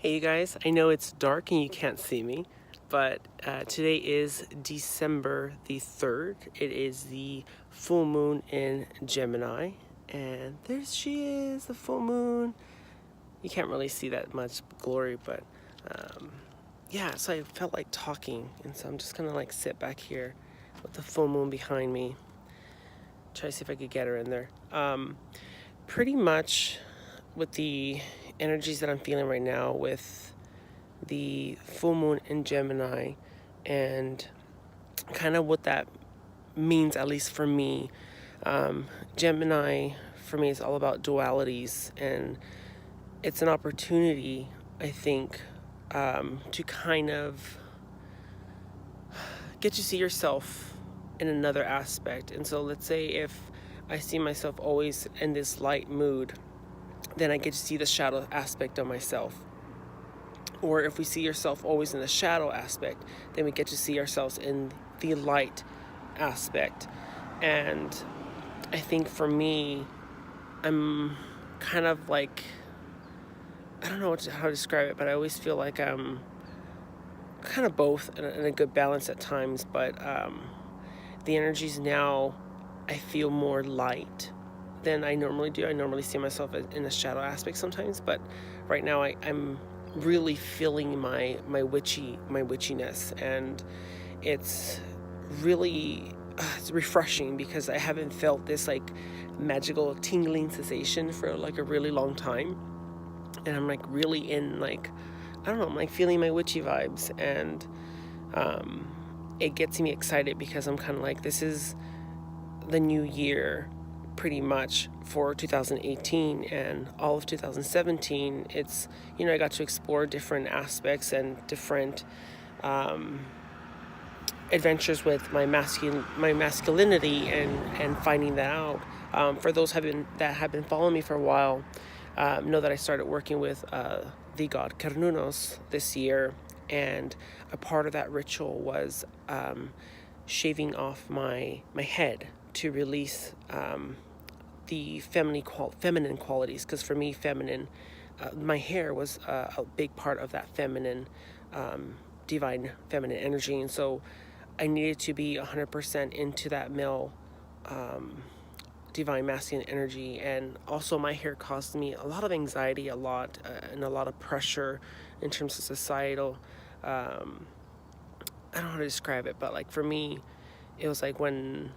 Hey you guys, I know it's dark and you can't see me, but today is December the 3rd. It is the full moon in Gemini, and there she is, the full moon. You can't really see that much glory, but yeah, so I felt like talking, and so I'm just gonna like sit back here with the full moon behind me. Try to see if I could get her in there. Pretty much with the energies that I'm feeling right now with the full moon in Gemini and kind of what that means, at least for me. Gemini for me is all about dualities, and it's an opportunity, I think, to kind of get to see yourself in another aspect. And so let's say if I see myself always in this light mood, then I get to see the shadow aspect of myself. Or if we see yourself always in the shadow aspect, then we get to see ourselves in the light aspect. And I think for me, I'm kind of like, I don't know how to describe it, but I always feel like I'm kind of both in a good balance at times. But the energies now, I feel more light than I normally do. I normally see myself in the shadow aspect sometimes, but right now I'm really feeling my witchiness, and it's really it's refreshing because I haven't felt this like magical tingling sensation for like a really long time, and I'm like really in like, I don't know, I'm like feeling my witchy vibes, and it gets me excited because I'm kind of like, this is the new year pretty much for 2018 and all of 2017. It's, I got to explore different aspects and different adventures with my masculinity and finding that out. For those that have been following me for a while, know that I started working with the god Kevin Munoz this year, and a part of that ritual was shaving off my head to release the feminine qualities, because for me, feminine, my hair was a big part of that feminine, divine feminine energy, and so I needed to be 100% into that male divine masculine energy. And also my hair caused me a lot of anxiety, and a lot of pressure in terms of societal, I don't know how to describe it, but like for me, it was like when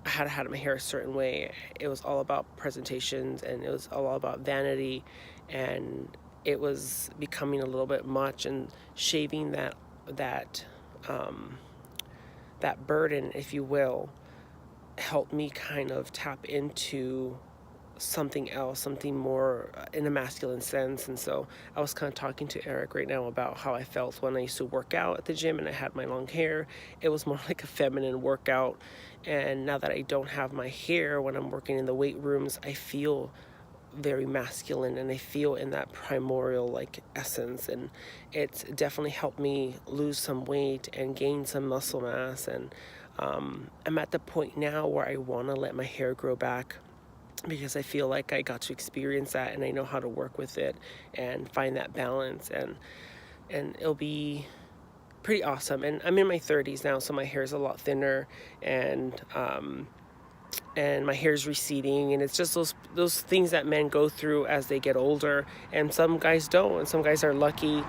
I had my hair a certain way, it was all about presentations, and it was all about vanity, and it was becoming a little bit much, and shaving that burden, if you will, helped me kind of tap into something else, something more in a masculine sense. And so I was kind of talking to Eric right now about how I felt when I used to work out at the gym and I had my long hair. It was more like a feminine workout, and now that I don't have my hair when I'm working in the weight rooms, I feel very masculine, and I feel in that primordial like essence, and it's definitely helped me lose some weight and gain some muscle mass. And I'm at the point now where I want to let my hair grow back, because I feel like I got to experience that, and I know how to work with it and find that balance, and it'll be pretty awesome. And I'm in my 30s now, so my hair is a lot thinner, and my hair's receding, and it's just those things that men go through as they get older, and some guys don't, and some guys are lucky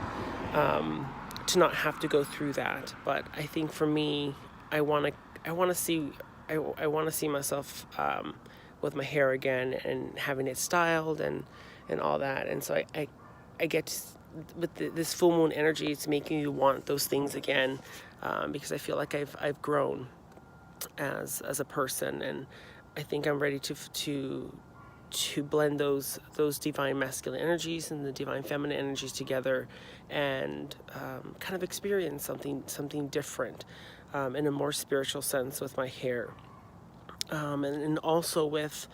to not have to go through that. But I think for me, I want to see myself with my hair again and having it styled and all that. And so I get to, with this full moon energy, it's making me want those things again, because I feel like I've grown as a person, and I think I'm ready to blend those divine masculine energies and the divine feminine energies together, and kind of experience something different, in a more spiritual sense with my hair. And also with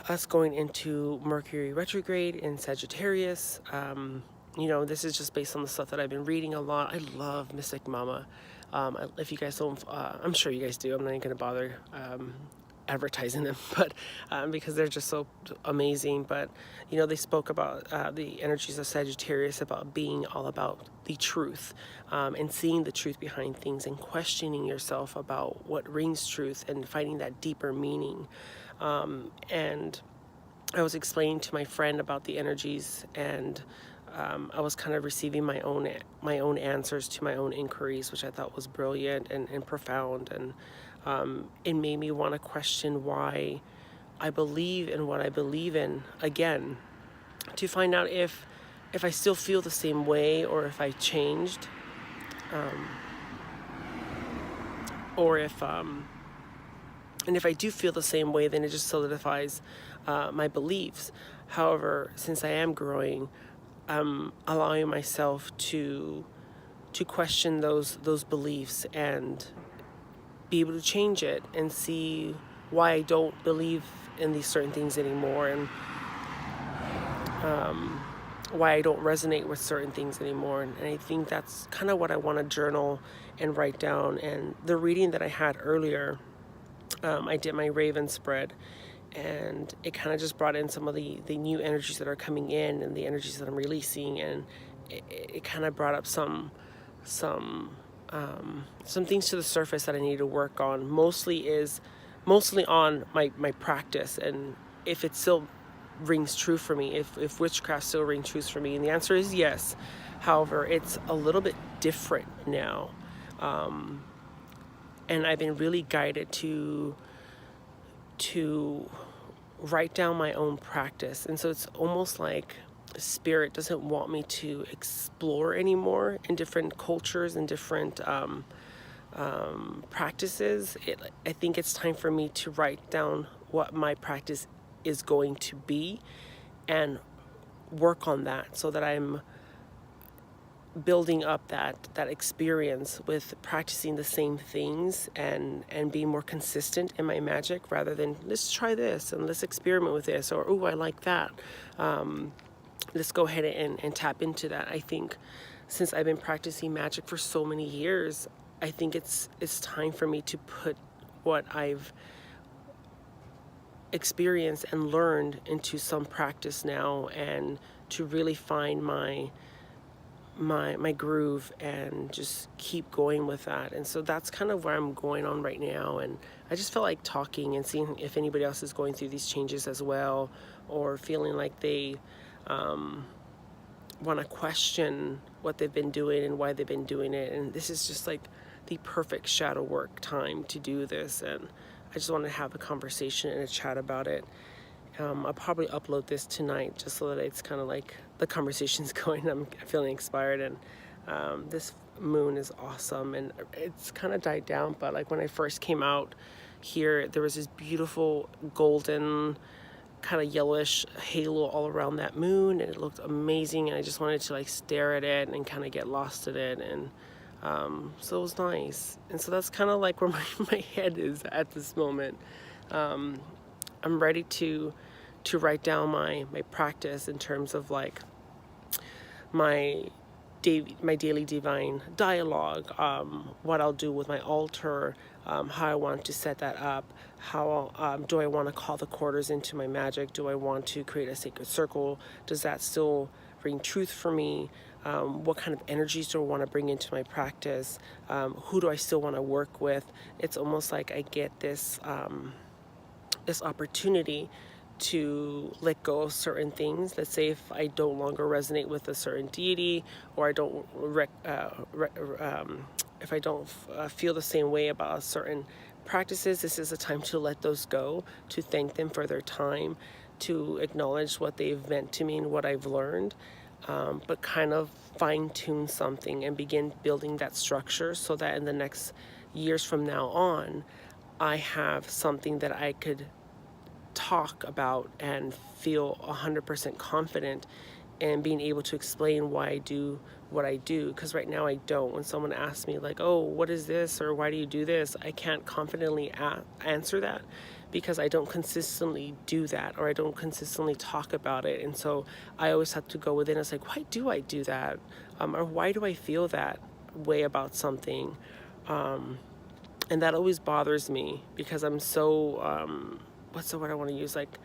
us going into Mercury retrograde in Sagittarius. This is just based on the stuff that I've been reading a lot. I love Mystic Mama. If you guys don't, I'm sure you guys do. I'm not even going to bother advertising them, but because they're just so amazing. But you know, they spoke about the energies of Sagittarius, about being all about the truth, and seeing the truth behind things, and questioning yourself about what rings truth, and finding that deeper meaning. And I was explaining to my friend about the energies, and I was kind of receiving my own answers to my own inquiries, which I thought was brilliant and profound. And it made me want to question why I believe in what I believe in again, to find out if I still feel the same way, or if I changed, or if and if I do feel the same way, then it just solidifies my beliefs. However, since I am growing, I'm allowing myself to question those beliefs, and be able to change it, and see why I don't believe in these certain things anymore, and why I don't resonate with certain things anymore. And I think that's kind of what I want to journal and write down. And the reading that I had earlier, I did my Raven spread, and it kind of just brought in some of the new energies that are coming in, and the energies that I'm releasing, and it kind of brought up some things to the surface that I need to work on. Mostly on my practice, and if it still rings true for me, if witchcraft still rings true for me, and the answer is yes. However, it's a little bit different now, and I've been really guided to write down my own practice. And so it's almost like spirit doesn't want me to explore anymore in different cultures and different practices. I think it's time for me to write down what my practice is going to be, and work on that, so that I'm building up that experience with practicing the same things, and being more consistent in my magic, rather than let's try this and let's experiment with this, or oh, I like that, let's go ahead and tap into that. I think since I've been practicing magic for so many years, I think it's time for me to put what I've experienced and learned into some practice now, and to really find my groove, and just keep going with that. And so that's kind of where I'm going on right now. And I just felt like talking and seeing if anybody else is going through these changes as well, or feeling like they want to question what they've been doing and why they've been doing it. And this is just like the perfect shadow work time to do this. And I just want to have a conversation and a chat about it. I'll probably upload this tonight, just so that it's kind of like the conversation's going. I'm feeling inspired, and this moon is awesome, and it's kind of died down. But like when I first came out here, there was this beautiful golden, kind of yellowish halo all around that moon, and it looked amazing. And I just wanted to like stare at it and kind of get lost in it, and so it was nice. And so that's kind of like where my head is at this moment. I'm ready to write down my practice in terms of like my daily divine dialogue, what I'll do with my altar, how I want to set that up, how do I want to call the quarters into my magic, do I want to create a sacred circle, does that still ring truth for me, what kind of energies do I want to bring into my practice, who do I still want to work with. It's almost like I get this opportunity to let go of certain things. Let's say if I no longer resonate with a certain deity, or I don't if I don't feel the same way about certain practices, this is a time to let those go, to thank them for their time, to acknowledge what they've meant to me and what I've learned, but kind of fine-tune something and begin building that structure, so that in the next years from now on, I have something that I could talk about and feel 100% confident in being able to explain why I do what I do. Because right now I don't. When someone asks me like, oh, what is this, or why do you do this, I can't confidently answer that, because I don't consistently do that, or I don't consistently talk about it. And so I always have to go within. It's like, why do I do that, or why do I feel that way about something? And that always bothers me because I'm so, what's the word I want to use? Like,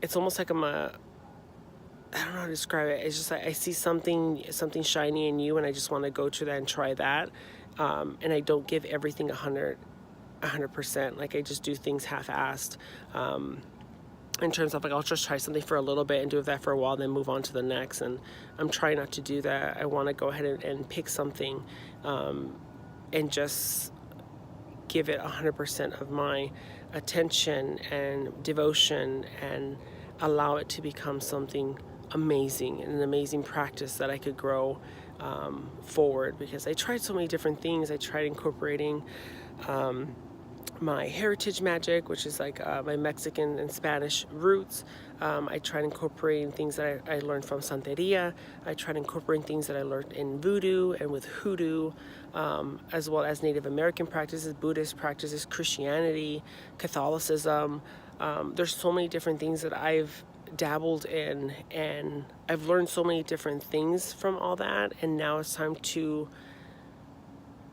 it's almost like I don't know how to describe it. It's just like I see something shiny in you, and I just want to go to that and try that. And I don't give everything 100%. Like, I just do things half-assed. In terms of, like, I'll just try something for a little bit and do that for a while, then move on to the next. And I'm trying not to do that. I want to go ahead and pick something, and just give it 100% of my attention and devotion, and allow it to become something amazing, and an amazing practice that I could grow forward. Because I tried so many different things. I tried incorporating my heritage magic, which is like my Mexican and Spanish roots. I tried incorporating things that I learned from Santeria. I tried incorporating things that I learned in voodoo and with hoodoo, as well as Native American practices, Buddhist practices, Christianity, Catholicism. There's so many different things that I've dabbled in, and I've learned so many different things from all that. And now it's time to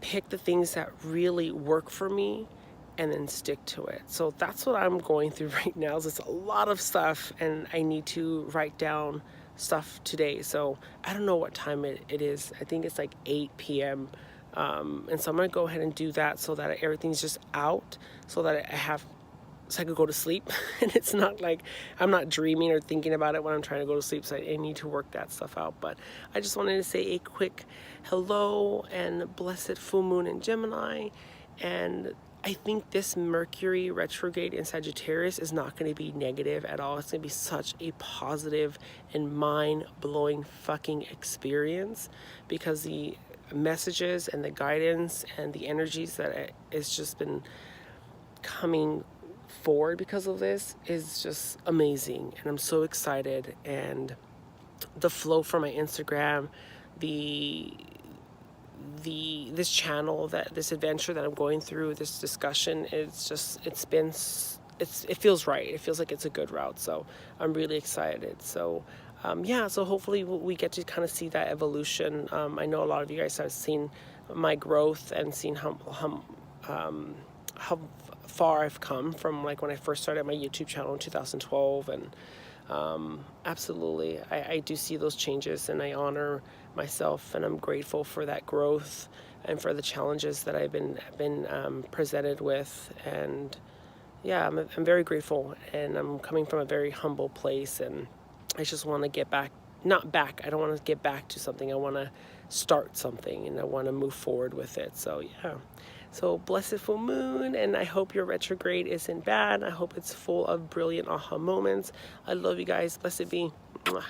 pick the things that really work for me and then stick to it. So that's what I'm going through right now. It's a lot of stuff, and I need to write down stuff today. So I don't know what time it is. I think it's like 8 p.m. And so I'm going to go ahead and do that so that everything's just out, so that I could go to sleep. And it's not like I'm not dreaming or thinking about it when I'm trying to go to sleep. So I need to work that stuff out. But I just wanted to say a quick hello and blessed full moon in Gemini. And I think this Mercury retrograde in Sagittarius is not going to be negative at all. It's going to be such a positive and mind-blowing fucking experience, because the messages and the guidance and the energies that it's just been coming forward because of this is just amazing. And I'm so excited. And the flow from my Instagram, this channel, this adventure that I'm going through, this discussion, it's just, it feels right. It feels like it's a good route. So I'm really excited. So yeah, so hopefully we get to kind of see that evolution. I know a lot of you guys have seen my growth and seen how far I've come from, like, when I first started my YouTube channel in 2012. And absolutely, I do see those changes, and I honor myself, and I'm grateful for that growth and for the challenges that I've been presented with. And yeah, I'm very grateful, and I'm coming from a very humble place, and I just want to get back, not back, I don't want to get back to something. I want to start something, and I want to move forward with it. So yeah. So blessed full moon, and I hope your retrograde isn't bad. I hope it's full of brilliant aha moments. I love you guys. Blessed be. Mwah.